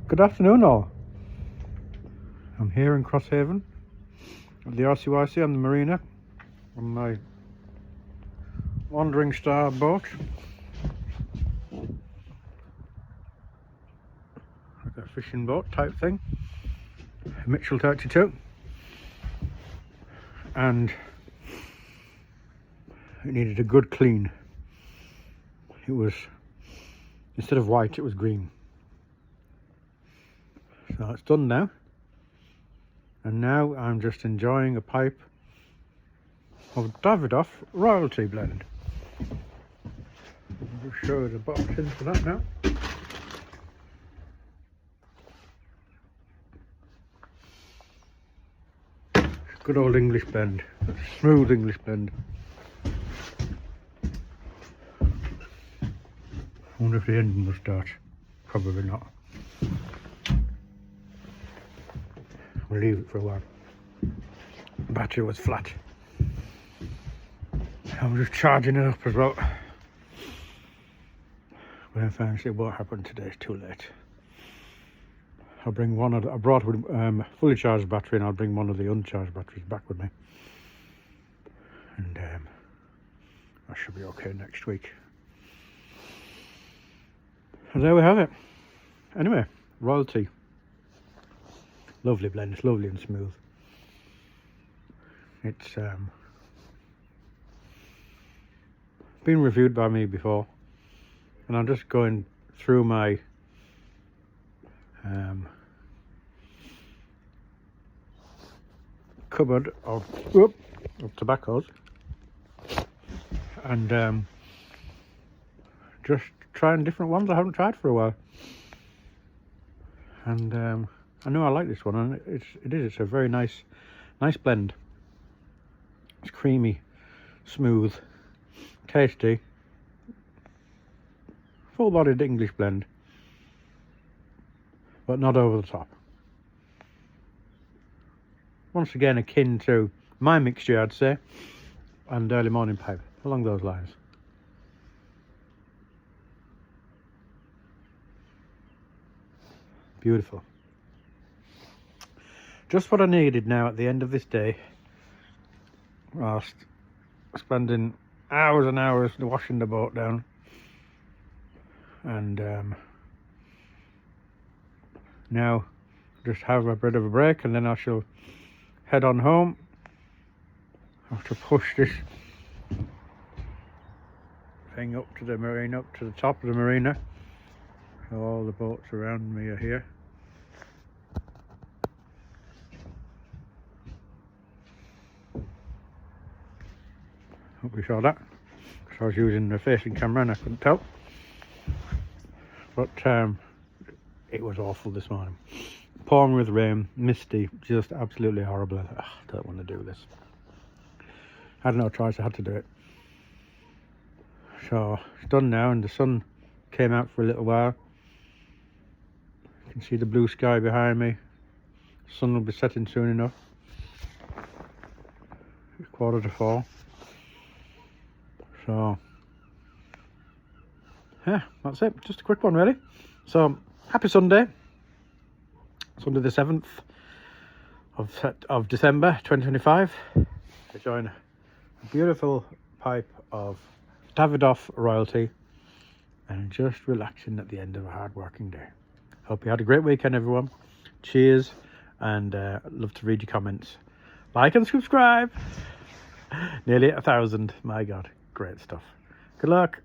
Good afternoon all. I'm here in Crosshaven at the RCYC on the marina on my Wandering Star boat. Like a fishing boat type thing, a Mitchell 32, and it needed a good clean. It was, instead of white, it was green. So it's done now, and now I'm just enjoying a pipe of Davidoff royalty blend. I'll just show you the box in for that now. Good old English blend, smooth English blend. I wonder if the engine will start. Probably not. We'll leave it for a while. The battery was flat. I'm just charging it up as well. But eventually it won't happen today, it's too late. I'll bring one of the, I brought with fully charged battery, and I'll bring one of the uncharged batteries back with me. And I should be okay next week. And there we have it. Anyway, royalty. Lovely blend, it's lovely and smooth. It's been reviewed by me before, and I'm just going through my cupboard of tobaccos, and just trying different ones I haven't tried for a while. And I know I like this one, and it's a very nice blend. It's creamy, smooth, tasty, full-bodied English blend, but not over the top. Once again, akin to my mixture, I'd say, and early morning pipe, along those lines. Beautiful. Just what I needed now at the end of this day, whilst spending hours and hours washing the boat down, and now just have a bit of a break, and then I shall head on home. I have to push this thing up to the marina, up to the top of the marina, so all the boats around me are here. Hope you saw that, because I was using the facing camera and I couldn't tell. But it was awful this morning. Pouring with rain, misty, just absolutely horrible. I don't want to do this. I had no choice, I had to do it. So it's done now, and the sun came out for a little while. You can see the blue sky behind me. The sun will be setting soon enough. It's 4:45. So yeah, that's it. Just a quick one really. So happy Sunday. Sunday the 7th of December 2025. Enjoying a beautiful pipe of Davidoff royalty, and just relaxing at the end of a hard working day. Hope you had a great weekend, everyone. Cheers, and love to read your comments. Like and subscribe. Nearly 1,000, my god, great stuff. Good luck.